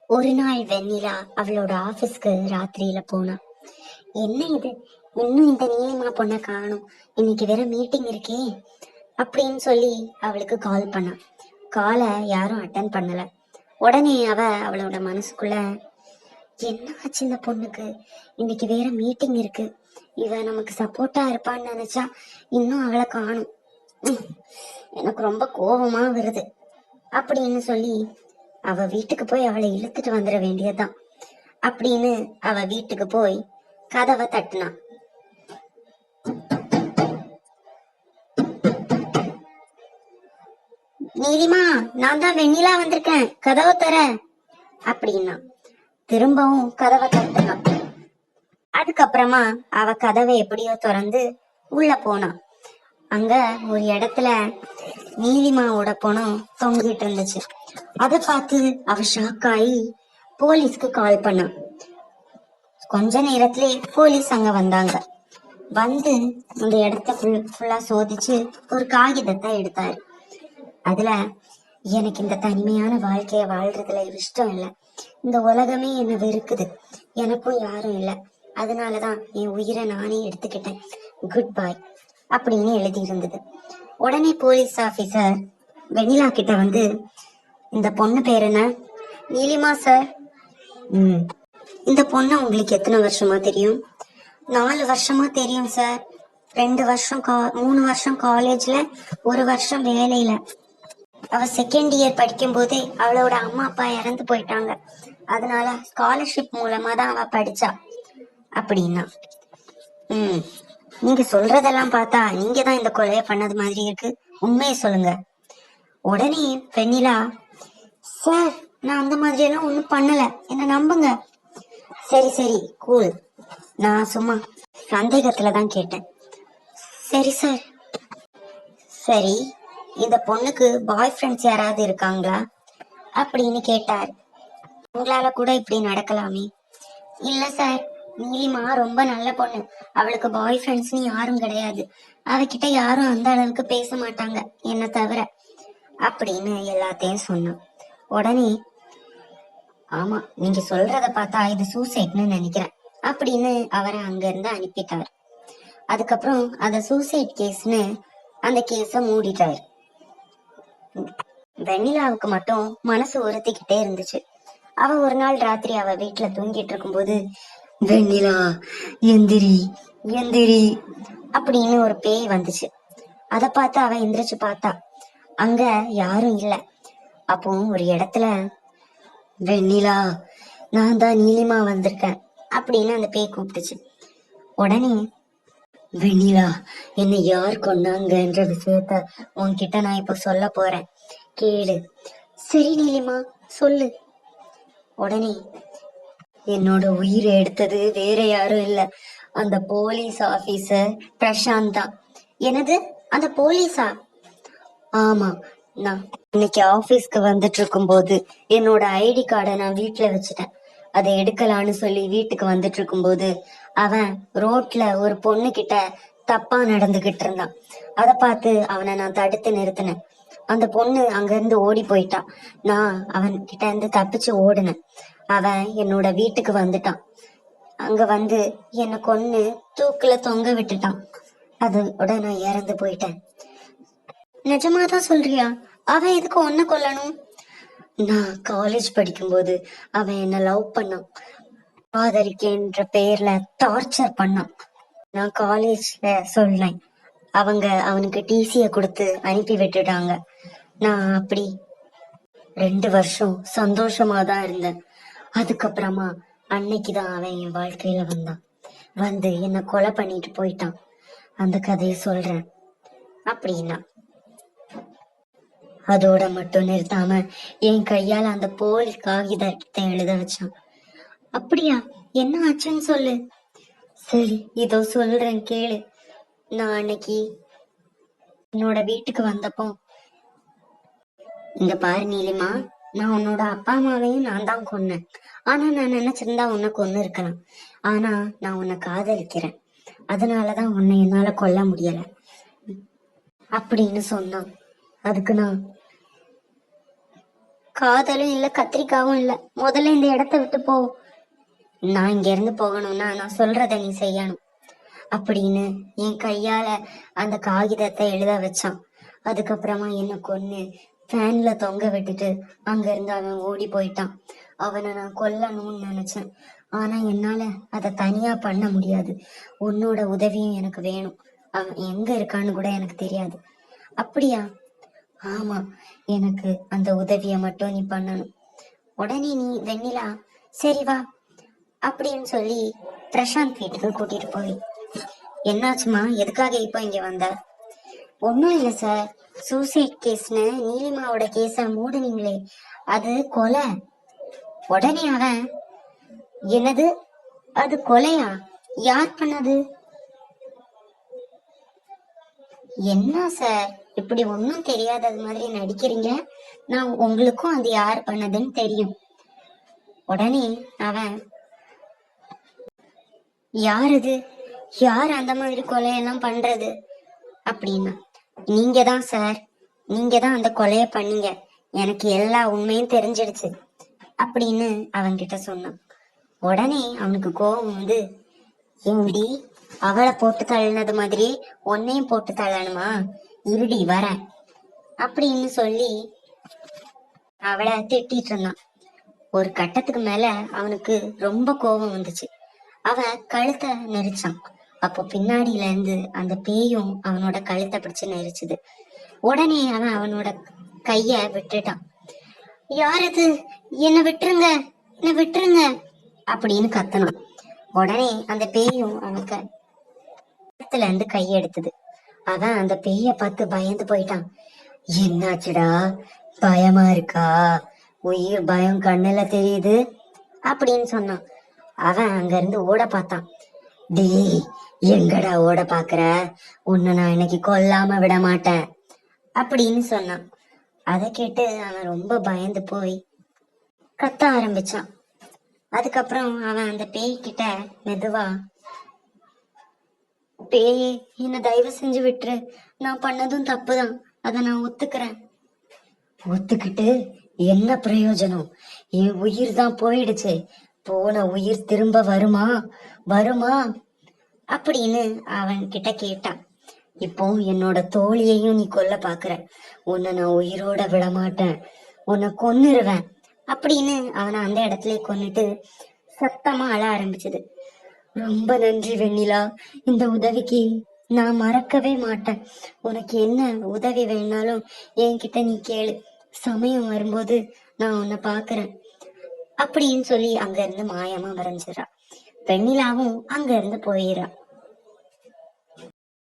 ஒரு நாள் வெண்ணிலா அவளோட ஆபீஸ்க்கு ராத்திரியில போனா. என்ன இது, இன்னும் இந்த நீலிமா பொண்ண காணும், இன்னைக்கு வேற மீட்டிங் இருக்கே அப்படின்னு சொல்லி அவளுக்கு கால் பண்ணா. காலை யாரும் அட்டன் பண்ணல. உடனே அவளோட மனசுக்குள்ள, என்ன ஆச்சு இந்த பொண்ணுக்கு, இன்னைக்கு வேற மீட்டிங் இருக்கு, இவ நமக்கு சப்போர்ட்டா இருப்பான்னு நினைச்சா இன்னும் அவளை காணும், எனக்கு ரொம்ப கோபமா வருது அப்படின்னு சொல்லி அவ வீட்டுக்கு போய் அவளை இழுத்துட்டு வந்துட வேண்டியதுதான் அப்படின்னு அவ வீட்டுக்கு போய் கதவை தட்டினா. நீலிமா, நான் தான் வெண்ணிலா வந்திருக்கேன், கதவை தர அப்படின்னா. திரும்பவும் கதவை தட்டினா. அதுக்கப்புறமா அவ கதவை எப்படியோ திறந்து உள்ள போனா. அங்க ஒரு இடத்துல நீலிமாவோட பணம் தொங்கிட்டு இருந்துச்சு. அதை பார்த்து அவ ஷாக் ஆகி போலீஸ்க்கு கால் பண்ணா. கொஞ்ச நேரத்திலே போலீஸ் அங்க வந்தாங்க. வந்து இந்த இடத்த ஃபுல்லா சோதிச்சு ஒரு காகிதத்தை எடுத்தாரு. அதுல, எனக்கு இந்த தனிமையான வாழ்க்கைய வாழ்றதுல இஷ்டம் இல்லை, இந்த உலகமே என்ன வெறுக்குது, எனக்கும் யாரும் இல்லை, அதனாலதான் என் உயிரை நானே எடுத்துக்கிட்டேன், குட் பாய் அப்படின்னு எழுதி இருந்தது. உடனே போலீஸ் ஆபீசர் வெண்ணிலா கிட்ட வந்து, இந்த பொண்ணு பேர் என்ன? நீலிமா சார். இந்த பொண்ணு உங்களுக்கு எத்தனை வருஷமா தெரியும்? 4 வருஷமா தெரியும் சார். 2 வருஷம் 3 வருஷம் காலேஜ்ல, 1 வருஷம் வேலையில. அவ செகண்ட் இயர் படிக்கும் போதே அவளோட அம்மா அப்பா இறந்து போயிட்டாங்க, அதனால ஸ்காலர்ஷிப் மூலமா தான் அவ படிச்சா அப்படின்னா. நீங்க சொல்றதெல்லாம் பார்த்தா நீங்க தான் இந்த கொலையை பண்ணது மாதிரி இருக்கு, உண்மையை சொல்லுங்க. உடனே வெண்ணிலா, சார் நான் அந்த மாதிரி எல்லாம் ஒண்ணும் பண்ணல, என்ன நம்புங்க. சரி சரி கூல், நான் சும்மா சந்தேகத்துலதான் கேட்டேன். சரி சார். சரி, இந்த பொண்ணுக்கு பாய் ஃப்ரெண்ட்ஸ் யாராவது இருக்காங்களா அப்படின்னு கேட்டார். உங்களால கூட இப்படி நடக்கலாமே. இல்ல சார், நீலிமா ரொம்ப நல்ல பொண்ணு, அவளுக்கு பாய் ஃப்ரெண்ட்ஸ்னு யாரும் கிடையாது, அவகிட்ட யாரும் அந்த அளவுக்கு பேச மாட்டாங்க என்ன தவிர அப்படின்னு எல்லாத்தையும் சொன்னான். உடனே, ஆமா நீங்க சொல்றத பார்த்தா இது சூசைட்னு நினைக்கிறேன் அப்படின்னு அவரை அங்க இருந்து அனுப்பிட்டார். அதுக்கப்புறம் அத சூசைட் கேஸ்னு அந்த கேஸ மூடிட்டாரு. வெண்ணிலாவுக்கு மட்டும் மனசு உறுத்திக்கிட்டே இருந்துச்சு. அவ ஒரு நாள் ராத்திரி அவ வீட்டுல தூங்கிட்டு இருக்கும்போது, வெண்ணிலா எந்திரி எந்திரி அப்படின்னு ஒரு பேய் வந்துச்சு. அத பார்த்து அவ எந்திரிச்சு பார்த்தா, அங்க யாரும் இல்ல. அப்போ ஒரு இடத்துல, வெண்ணிலா நான் தான் நீலிமா வந்திருக்கேன் அப்படின்னு அந்த பேய் கூப்பிட்டுச்சு. உடனே, வெண்ணிலா என்னை யார் கொண்டாங்கன்ற விஷயத்த உன்கிட்ட நான் இப்ப சொல்ல போறேன், கேளு. சரி நீலிமா சொல்லு. உடனே, என்னோட உயிரை எடுத்தது வேற யாரும் இல்ல, அந்த போலீஸ் ஆபீசர் பிரசாந்த் தான். எனது அந்த போலீஸா? ஆமா, நான் இன்னைக்கு ஆபீஸ்க்கு வந்துட்டு இருக்கும் போது என்னோட ஐடி கார்டை நான் வீட்டுல வச்சுட்டேன். அதை எடுக்கலான்னு சொல்லி வீட்டுக்கு வந்துட்டு இருக்கும் போது அவன் ரோட்ல ஒரு பொண்ணு கிட்ட தப்பா நடந்துகிட்டு இருந்தான். அதை பார்த்து அவனை நான் தடுத்து நிறுத்தினேன். அந்த பொண்ணு அங்க இருந்து ஓடி போயிட்டான். நான் அவன் கிட்ட இருந்து தப்பிச்சு ஓடுனேன். அவன் என்னோட வீட்டுக்கு வந்துட்டான். அங்க வந்து என்னை கொன்னு தூக்குல தொங்க விட்டுட்டான். அதோட நான் இறந்து போயிட்டேன். நிஜமாதான் சொல்றியா? அவன் எதுக்கு உன்னை கொல்லணும்? நான் காலேஜ் படிக்கும்போது அவன் என்ன லவ் பண்ணான், காதலிக்கின்ற பெயர்ல டார்ச்சர் பண்ணான். நான் காலேஜ்ல சொன்னேன், அவங்க அவனுக்கு டிசிய கொடுத்து அனுப்பி விட்டுட்டாங்க. நான் அப்படி 2 வருஷம் சந்தோஷமா தான் இருந்தேன். அதுக்கப்புறமா அன்னைக்குதான் அவன் என் வாழ்க்கையில வந்தான். வந்து என்ன கொலை பண்ணிட்டு போயிட்டான். அந்த கதையை சொல்றேன் அப்படின்னா. அதோட மட்டும் நிறுத்தாம என் கையால அந்த போலி காகிதத்தை எழுத வச்சான். அப்படியா, என்ன ஆச்சுன்னு சொல்லு. சரி இதோ சொல்றேன் கேளு. நான் அன்னைக்கு என்னோட வீட்டுக்கு வந்தப்போ, இங்க பாரு நீலிமா, நான் உன்னோட அப்பா அம்மாவையும் நான் தான் கொன்னேன். ஆனா நான் நினைச்சிருந்தா உன்னை கொன்னு இருக்கலாம். ஆனா நான் உன்னை காதலிக்கிறேன், அதனாலதான் உன்னை என்னால கொல்ல முடியல அப்படின்னு சொன்னான். அதுக்கு நான், காதலும் இல்ல கத்திரிக்காவும் இல்ல. முதல்ல இந்த இடத்த விட்டு போ. நான் இங்க இருந்து போகணும்னா நான் சொல்றத நீ செய்யணும் அப்படின்னு என் கையால அந்த காகிதத்தை எழுத வச்சான். அதுக்கப்புறமா என்ன கொன்னு ஃபேன்ல தொங்க விட்டுட்டு அங்க இருந்து அவன் ஓடி போயிட்டான். அவனை நான் கொல்லணும்னு நினைச்சேன். ஆனா என்னால அதை தனியா பண்ண முடியாது. உன்னோட உதவியும் எனக்கு வேணும். அவன் எங்க இருக்கான்னு கூட எனக்கு தெரியாது. அப்படியா? ஆமா, எனக்கு அந்த உதவிய மட்டும் நீ பண்ணணும். உடனே நீ வெண்ணிலா சரி வா அப்படின்னு சொல்லி பிரசாந்த் வீட்டுக்கு கூட்டிட்டு போய், என்னாச்சுமா, எதுக்காக இப்போ இங்க வந்த? ஒன்னும் இல்ல சார், சூசைட் கேஸ்னு நீலிமாவோட கேஸ மூடுனீங்களே, அது கொலை. உடனே அவன், என்னது, அது கொலையா? யார் பண்ணது? என்ன சார் இப்படி ஒன்னும் தெரியாதது மாதிரி நடிக்கிறீங்க? நான் உங்களுக்கும் அது யார் பண்ணதுன்னு தெரியும். உடனே அவன், யார் அது, யார் அந்த மாதிரி கொலையெல்லாம் பண்றது அப்படின்னா, நீங்க தான் சார், நீங்க தான் அந்த கொலைய பண்ணீங்க, எனக்கு எல்லா உண்மையும் தெரிஞ்சிடுச்சு அப்படின்னு அவன்கிட்ட சொன்னான். உடனே அவனுக்கு கோபம் வந்து, ஏண்டி அவளை போட்டு தள்ளினது மாதிரி உன்னையும் போட்டு தள்ளணுமா, இருடி வரேன் அப்படின்னு சொல்லி அவளை திட்டிட்டு இருந்தான். ஒரு கட்டத்துக்கு மேல அவனுக்கு ரொம்ப கோபம் வந்துச்சு. அவன் கழுத்தை நெரிச்சான். அப்போ பின்னாடியில இருந்து அந்த பேயும் அவனோட கழுத்தை பிடிச்சு நெரிச்சுது. உடனே அவன் அவனோட கைய விட்டுட்டான். யாரது, என்ன விட்டுருங்க, என்ன விட்டுருங்க அப்படின்னு கத்தனான். உடனே அந்த பேயும் அவன் கழுத்துல இருந்து கைய எடுத்தது. அவன் அந்த பேய பார்த்து பயந்து போயிட்டான். என்னாச்சுடா, பயமா இருக்கா? உயிர் பயம் கண்ணுல தெரியுது அப்படின்னு சொன்னான். அவன் அங்க இருந்து ஓட பார்த்தான். டேய், எங்கடா ஓட பாக்குற? உன்னை நான் இன்னைக்கு கொல்லாம விட மாட்டேன் அப்படின்னு சொன்னான். அதை கேட்டு அவன் ரொம்ப பயந்து போய் கத்த ஆரம்பிச்சான். அதுக்கப்புறம் அவன் அந்த பேய் கிட்ட மெதுவா, பேயே, என்ன தயவு செஞ்சு விட்டுரு, நான் பண்ணதும் தப்புதான், அதை நான் ஒத்துக்கிறேன். ஒத்துக்கிட்டு என்ன பிரயோஜனம்? என் உயிர் தான் போயிடுச்சு, போன உயிர் திரும்ப வருமா, வருமா அப்படின்னு அவன் கிட்ட கேட்டான். இப்போ என்னோட தோழியையும் நீ கொல்ல பாக்குற, உன்னை நான் உயிரோட விட மாட்டேன், உன்னை கொன்னுருவேன் அப்படின்னு அவனை அந்த இடத்துல கொன்னுட்டு சத்தமா அழ ஆரம்பிச்சது. ரொம்ப நன்றி வெண்ணிலா, இந்த உதவிக்கு நான் மறக்கவே மாட்டேன். உனக்கு என்ன உதவி வேணாலும் என்கிட்ட நீ கேளு, சமயம் வரும்போது நான் உன்னை பாக்குறேன் அப்படின்னு சொல்லி அங்க இருந்து மாயமா மறைஞ்சிடறா. வெண்ணிலாவும் அங்க இருந்து போயிடறா.